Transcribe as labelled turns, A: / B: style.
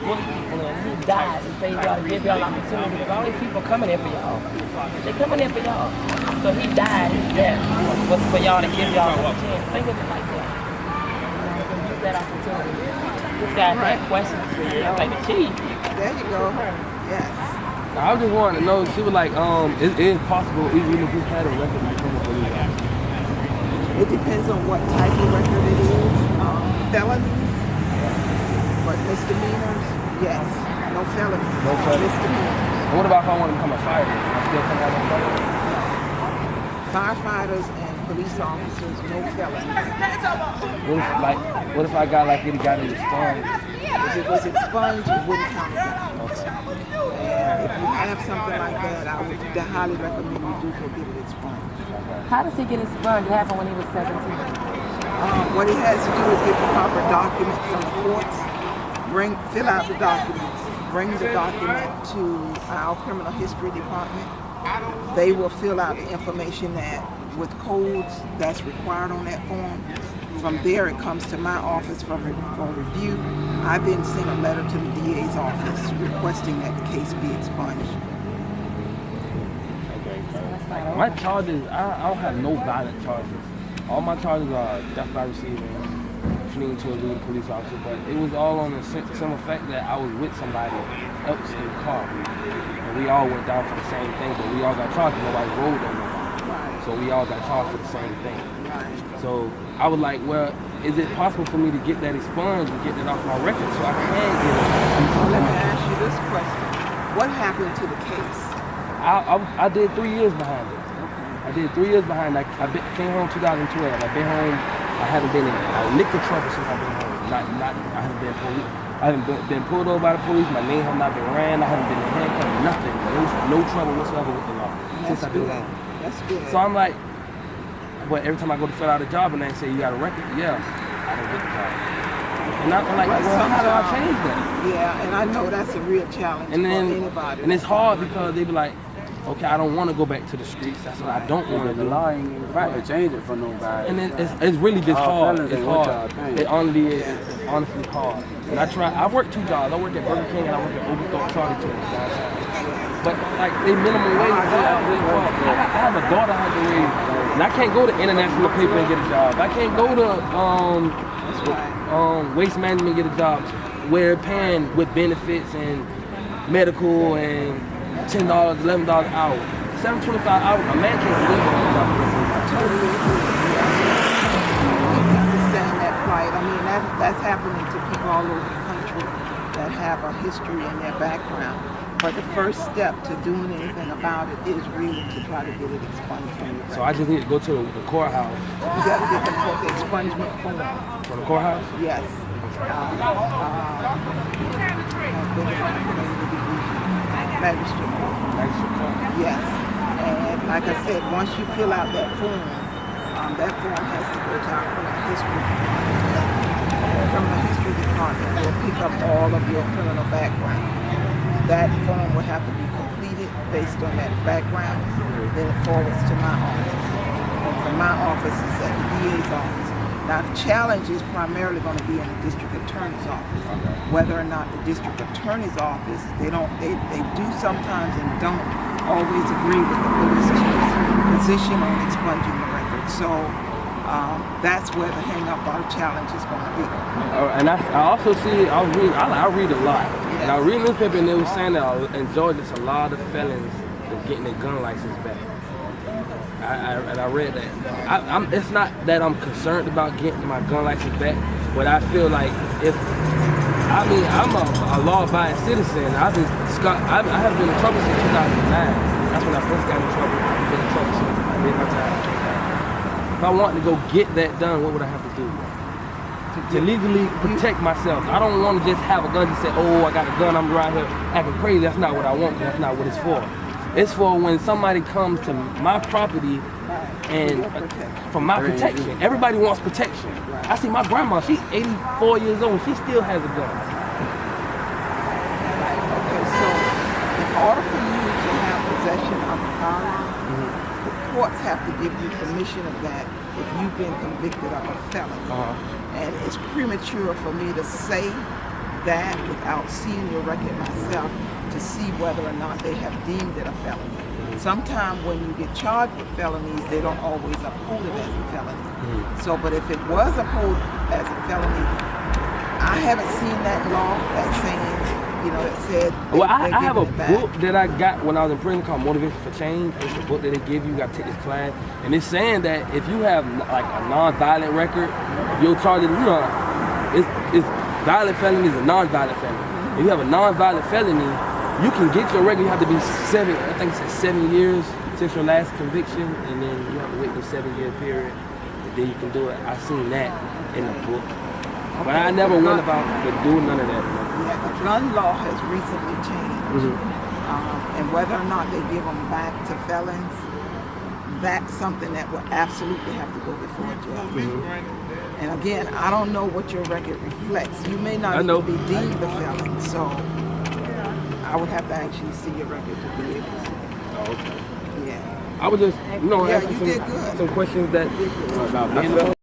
A: bully people and he died. He said he ought to give y'all opportunity because all these people coming in for y'all. They coming in for y'all. So he died, his death was for y'all to give y'all a chance. Think of it like that. So use that opportunity. This guy had questions for you. Like the chief.
B: There you go. Yes.
C: I was just wanting to know, she was like, it is possible even if you had a record to become a police officer.
B: It depends on what type of record it is. Felonies, but misdemeanors, yes. No felonies.
C: No felonies.
B: Misdemeanors.
C: And what about if I want to become a fireman? I still come out of fire?
B: Firefighters and police officers, no felonies.
C: What if I got it got in the sponge?
B: If it was expunged, it wouldn't count against you. And if you have something like that, I would highly recommend you do go get it expunged.
A: How does he get his sponge? It happened when he was 17.
B: What he has to do is get the proper documents from the courts, fill out the documents, bring the document to our criminal history department. They will fill out the information that with codes that's required on that form. From there, it comes to my office for review. I then send a letter to the DA's office requesting that the case be expunged.
C: My charges, I don't have no violent charges. All my charges are theft by receiving, fleeing to elude a police officer, but it was all on the simple fact that I was with somebody else in the car. And we all went down for the same thing, but we all got charged. Nobody rolled on nobody. So we all got charged for the same thing. So I was like, well, is it possible for me to get that expunged and get that off my record so I can get it?
B: Well, let me ask you this question. What happened to the case?
C: I did 3 years behind it. I did 3 years behind. I came home 2012. I've been home. I haven't been in liquor trouble since I've been home. I haven't been police. I haven't been pulled over by the police. My name has not been ran. I haven't been in handcuffs. Nothing. No trouble whatsoever with the law since I've been home.
B: That's good.
C: So I'm like, but every time I go to fill out a job and they say you got a record, yeah, I don't get the job. And I'm like, well, how do I change that?
B: Yeah, and I know that's a real challenge for anybody.
C: And it's hard because they be like, okay, I don't want to go back to the streets. That's what I don't want to do.
D: Right, to change it for nobody.
C: And it's really just hard. It's hard. It honestly hard. And I work 2 jobs. I work at Burger King and I work at Overthrow Charlie Church. But like they minimum wage job, I have a daughter I have to raise. And I can't go to International Paper and get a job. I can't go to Waste Management and get a job where paying with benefits and medical and $10, $11 an hour. $7.25 hours, a man can't live on that.
B: Totally agree. I understand that plight. I mean, that's happening to people all over the country that have a history in their background. But the first step to doing anything about it is really to try to get it expunged from your record.
C: So I just need to go to the courthouse.
B: You got to get the expungement form.
C: From the courthouse?
B: Yes. Magistrate court. Yes. And like I said, once you fill out that form has to go to our criminal history department. The criminal history department will pick up all of your criminal background. That form will have to be completed based on that background. Then it forwards to my office. And from my office, it's at the DA's office. Now, the challenge is primarily going to be in the district attorney's office. Whether or not the district attorney's office, they do sometimes and don't always agree with the police chief's position on expunging the record. So that's where the hang-up or challenge is going to be.
C: And I also see, I read a lot. Yes. And I read the newspaper and they were saying that in Georgia, there's a lot of felons that getting their gun license back. I read that. It's not that I'm concerned about getting my gun license back, but I feel like I'm a law-abiding citizen. I have been in trouble since 2009. That's when I first got in trouble. I've been in trouble since I did my time. If I want to go get that done, what would I have to do? To legally protect myself. I don't want to just have a gun and say, oh, I got a gun, I'm right here acting crazy. That's not what I want. That's not what it's for. It's for when somebody comes to my property and for my protection. Everybody wants protection. I see my grandma, she's 84 years old, she still has a gun.
B: Okay, so in order for you to have possession of a firearm, the courts have to give you permission of that if you've been convicted of a felony. And it's premature for me to say that without seeing your record myself to see whether or not they have deemed it a felony. Sometimes when you get charged with felonies, they don't always uphold it as a felony. So, but if it was upheld as a felony, I haven't seen that law that's saying, you know, it said.
C: Well, I have a book that I got when I was in prison called Motivation for Change. It's a book that they give you. You got to take this class, and it's saying that if you have like a non-violent record, if you're charged, you know, it's violent felony is a non-violent felony. If you have a non-violent felony, you can get your record. You have to be 7 years since your last conviction, and then you have to wait the 7-year period. And then you can do it. I seen that in the book, but I never went about doing none of that.
B: Yeah, the gun law has recently changed, and whether or not they give them back to felons, that's something that will absolutely have to go before a judge. And again, I don't know what your record reflects. You may not even be deemed a felon, so I would have to actually see your record to be able to see.
C: Oh, okay.
B: Yeah.
C: I was just, you know, asking
B: you did good.
C: some questions that
D: About
C: I felt